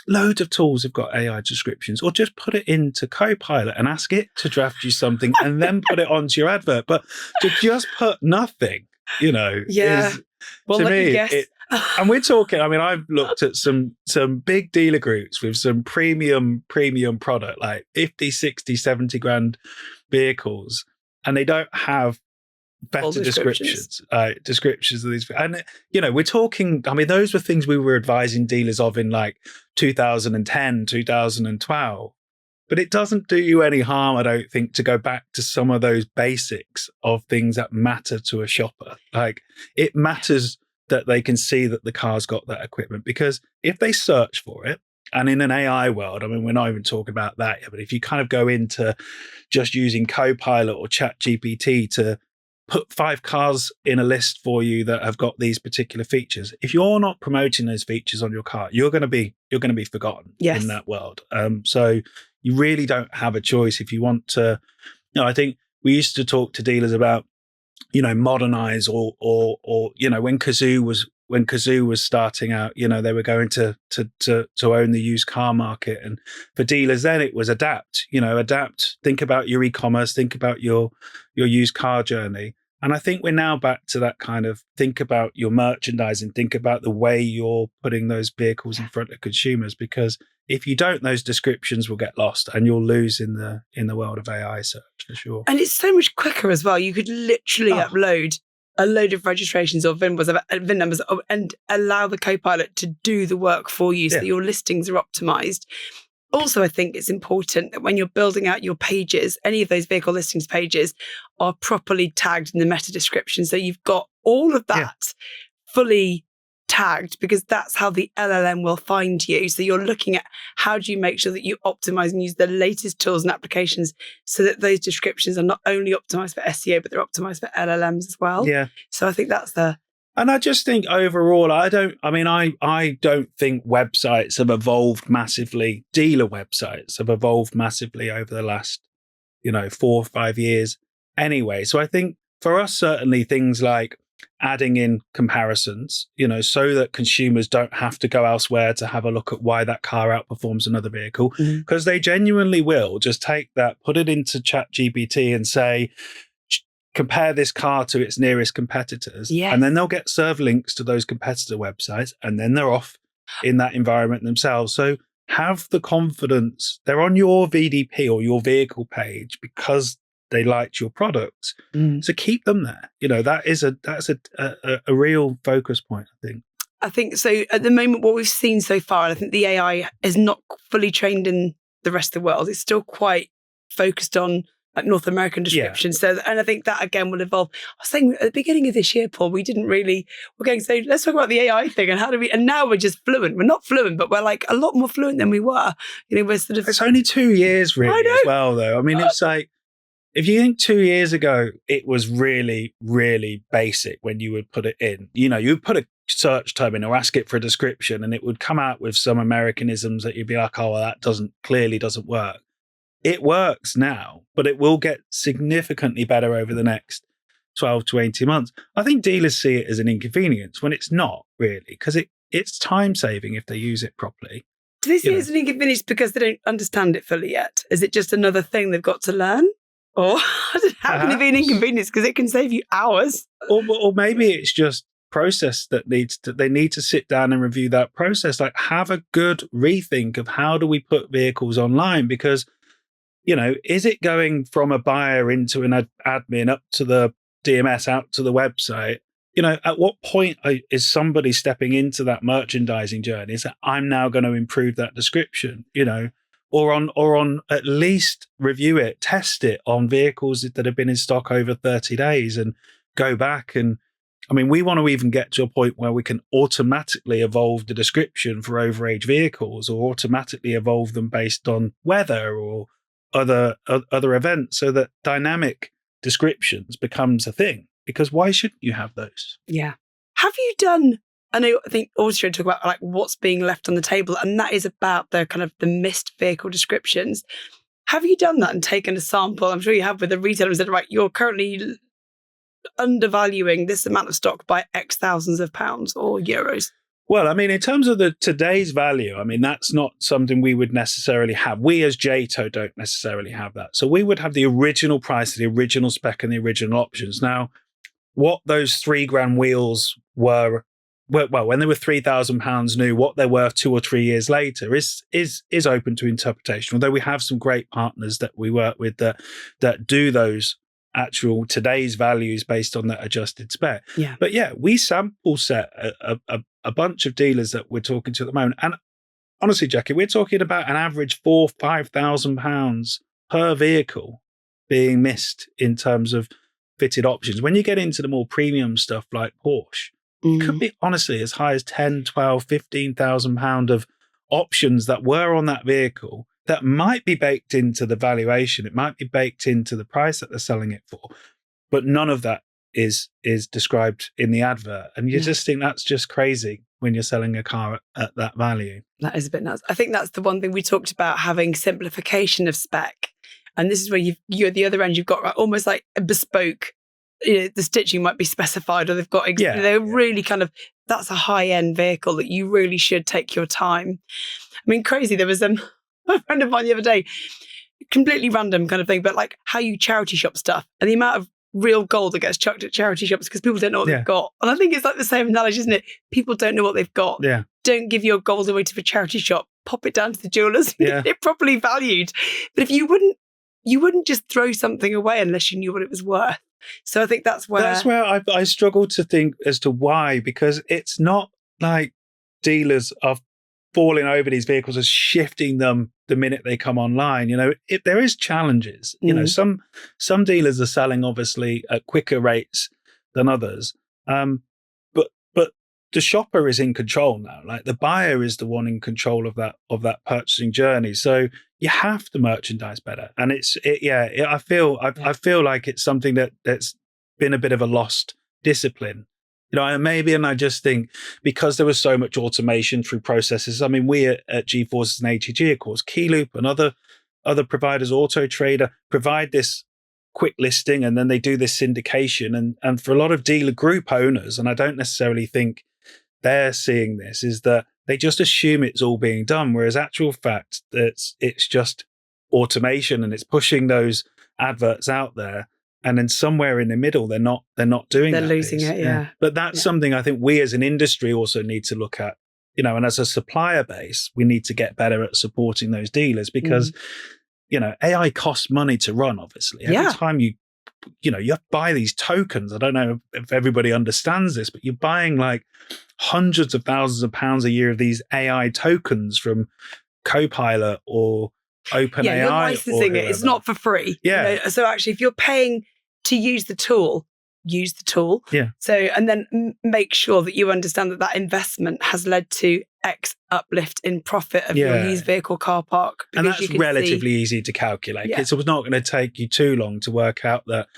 loads of tools have got AI descriptions, or just put it into Copilot and ask it to draft you something and then put it onto your advert. But to just put nothing, is, well, to let me, me guess. And we're talking, I've looked at some big dealer groups with some premium product, like 50, 60, 70 grand vehicles, and they don't have better descriptions of these. And, we're talking, those were things we were advising dealers of in like 2010, 2012. But it doesn't do you any harm, I don't think, to go back to some of those basics of things that matter to a shopper. Like, it matters that they can see that the car's got that equipment, because if they search for it, and in an AI world, we're not even talking about that yet, but if you kind of go into just using Copilot or ChatGPT to put 5 cars in a list for you that have got these particular features, if you're not promoting those features on your car, you're going to be forgotten in that world. So you really don't have a choice if you want to. I think we used to talk to dealers about, modernize or when Kazoo was starting out, they were going to own the used car market. And for dealers then it was adapt, think about your e-commerce, think about your used car journey. And I think we're now back to that kind of think about your merchandising, think about the way you're putting those vehicles in front of consumers, because if you don't, those descriptions will get lost and you'll lose in the world of AI search for sure. And it's so much quicker as well. You could literally upload a load of registrations or VIN numbers and allow the Copilot to do the work for you so that your listings are optimized. Also, I think it's important that when you're building out your pages, any of those vehicle listings pages are properly tagged in the meta description. So you've got all of that fully tagged, because that's how the LLM will find you. So you're looking at how do you make sure that you optimize and use the latest tools and applications so that those descriptions are not only optimized for SEO, but they're optimized for LLMs as well. Yeah. So I think that's the... And I just think overall, I don't think websites have evolved massively. Dealer websites have evolved massively over the last, 4 or 5 years anyway. So I think for us, certainly things like adding in comparisons, so that consumers don't have to go elsewhere to have a look at why that car outperforms another vehicle, because they genuinely will just take that, put it into ChatGPT and say, compare this car to its nearest competitors. Yes. And then they'll get serve links to those competitor websites, and then they're off in that environment themselves. So have the confidence. They're on your VDP or your vehicle page because they liked your products. So keep them there. That's a real focus point, I think. I think so. At the moment, what we've seen so far, I think the AI is not fully trained in the rest of the world. It's still quite focused on like North American description. So, and I think that again will evolve. I was saying at the beginning of this year, Paul, we're going to say, let's talk about the AI thing and now we're just fluent. We're not fluent, but we're like a lot more fluent than we were. We're sort of... It's only 2 years really as well though. It's like, if you think 2 years ago, it was really, really basic when you would put it in. You would put a search term in or ask it for a description and it would come out with some Americanisms that you'd be like, oh, well, that clearly doesn't work. It works now, but it will get significantly better over the next 12 to 18 months. I think dealers see it as an inconvenience when it's not really, because it's time saving if they use it properly. Do they see it as an inconvenience because they don't understand it fully yet? Is it just another thing they've got to learn? Or how can it be an inconvenience? Because it can save you hours. Or maybe it's just process that they need to sit down and review that process. Like, have a good rethink of how do we put vehicles online? Because, is it going from a buyer into an admin up to the DMS out to the website? At what point is somebody stepping into that merchandising journey? Is that I'm now going to improve that description, or on at least review it, test it on vehicles that have been in stock over 30 days and go back. And we want to even get to a point where we can automatically evolve the description for overage vehicles, or automatically evolve them based on weather or other events, so that dynamic descriptions becomes a thing. Because why shouldn't you have those? Yeah. Have you done, I think also you talk about like what's being left on the table, and that is about the kind of the missed vehicle descriptions. Have you done that and taken a sample? I'm sure you have, with a retailer and said, right, you're currently undervaluing this amount of stock by X thousands of pounds or euros. Well, in terms of today's value, that's not something we would necessarily have. We as JATO don't necessarily have that. So we would have the original price, the original spec, and the original options. Now, what those $3,000 wheels were, well, when they were £3,000 new, what they're worth 2 or 3 years later is open to interpretation. Although we have some great partners that we work with that do those actual today's values based on that adjusted spec. Yeah. But yeah, we sample set a bunch of dealers that we're talking to at the moment. And honestly, Jacqui, we're talking about an average £4,000-5,000 per vehicle being missed in terms of fitted options. When you get into the more premium stuff like Porsche, it could be honestly as high as 10, 12, 15,000 pound of options that were on that vehicle that might be baked into the valuation. It might be baked into the price that they're selling it for, but none of that is described in the advert. And you just think that's just crazy when you're selling a car at that value. That is a bit nuts. I think that's the one thing we talked about, having simplification of spec. And this is where you're at the other end, you've got almost like a bespoke, the stitching might be specified, or they've got, they're really kind of, that's a high-end vehicle that you really should take your time. Crazy. There was a friend of mine the other day, completely random kind of thing, but like how you charity shop stuff and the amount of real gold that gets chucked at charity shops because people don't know what they've got. And I think it's like the same analogy, isn't it? People don't know what they've got. Yeah. Don't give your gold away to the charity shop. Pop it down to the jewellers and get it properly valued. But if you wouldn't just throw something away unless you knew what it was worth. So I think that's where I struggle to think as to why, because it's not like dealers are falling over these vehicles and shifting them the minute they come online. There is challenges. Some dealers are selling obviously at quicker rates than others. But the shopper is in control now. Like the buyer is the one in control of that purchasing journey. So you have to merchandise better. And I feel like it's something that's been a bit of a lost discipline. And I just think because there was so much automation through processes. We at G-Forces and ATG, of course, Keyloop and other providers, Auto Trader, provide this quick listing, and then they do this syndication. And for a lot of dealer group owners, and I don't necessarily think they're seeing this, is that they just assume it's all being done, whereas actual fact it's just automation and it's pushing those adverts out there. And then somewhere in the middle, they're not doing that. They're losing it, yeah. But that's something I think we as an industry also need to look at, and as a supplier base, we need to get better at supporting those dealers because, AI costs money to run, obviously. Every time you have to buy these tokens. I don't know if everybody understands this, but you're buying like hundreds of thousands of pounds a year of these AI tokens from Copilot or OpenAI. You're licensing it. It's not for free. Yeah. So actually, if you're paying to use the tool. Yeah. So, and then make sure that you understand that investment has led to X uplift in profit of your used vehicle car park. And that's relatively easy to calculate. Yeah. It's not going to take you too long to work out that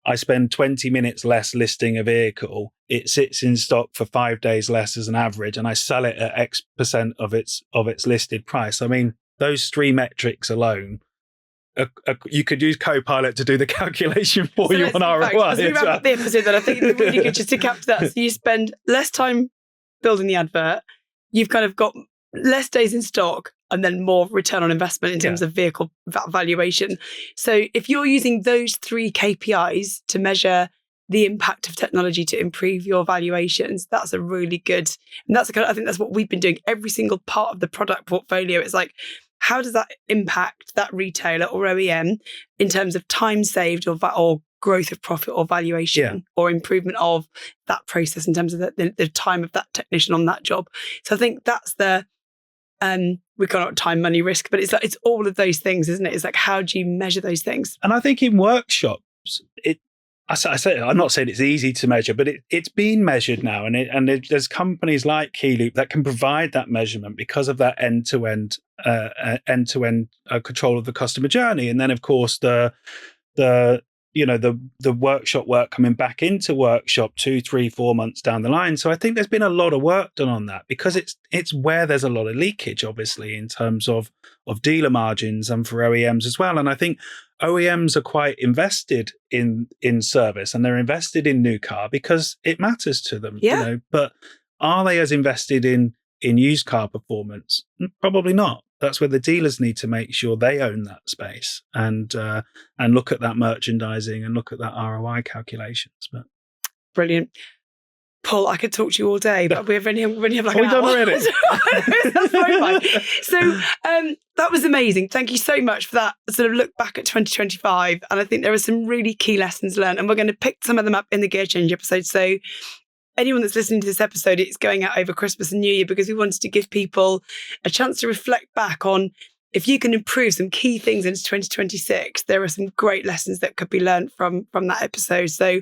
I spend 20 minutes less listing a vehicle. It sits in stock for 5 days less as an average, and I sell it at X percent of its listed price. Those 3 metrics alone, you could use Copilot to do the calculation for you on ROI. As we wrap up the episode, then I think it'd be really good just to capture that. So you spend less time building the advert. You've kind of got less days in stock and then more return on investment in terms of vehicle valuation. So if you're using those 3 KPIs to measure the impact of technology to improve your valuations, that's a really good, and that's I think that's what we've been doing. Every single part of the product portfolio is like, how does that impact that retailer or OEM in terms of time saved or growth of profit or valuation or improvement of that process in terms of the time of that technician on that job. So I think that's the we call it time, money, risk, but it's like, it's all of those things, isn't it? It's like, how do you measure those things? And I think in workshops, I'm not saying it's easy to measure, but it's been measured now, and there's companies like Keyloop that can provide that measurement because of that end-to-end control of the customer journey, and then of course the workshop work coming back into workshop 2, 3, 4 months down the line. So I think there's been a lot of work done on that because it's where there's a lot of leakage, obviously, in terms of dealer margins and for OEMs as well. And I think OEMs are quite invested in service, and they're invested in new car because it matters to them. Yeah. But are they as invested in used car performance? Probably not. That's where the dealers need to make sure they own that space and look at that merchandising and look at that ROI calculations. But brilliant. Paul, I could talk to you all day, but we only have like an hour. Done already? That's very fine. So that was amazing. Thank you so much for that sort of look back at 2025. And I think there are some really key lessons learned, and we're going to pick some of them up in the Gear Change episode. So anyone that's listening to this episode, it's going out over Christmas and New Year because we wanted to give people a chance to reflect back on if you can improve some key things into 2026, there are some great lessons that could be learned from that episode. So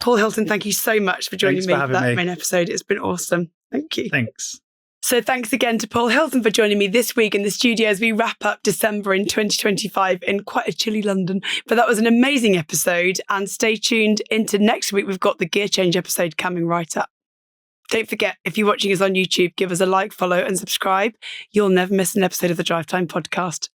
Paul Hilton, thank you so much for joining me for that main episode. It's been awesome. Thank you. Thanks. So thanks again to Paul Hilton for joining me this week in the studio as we wrap up December in 2025 in quite a chilly London. But that was an amazing episode, and stay tuned into next week. We've got the Gear Change episode coming right up. Don't forget, if you're watching us on YouTube, give us a like, follow and subscribe. You'll never miss an episode of the Drivetime Podcast.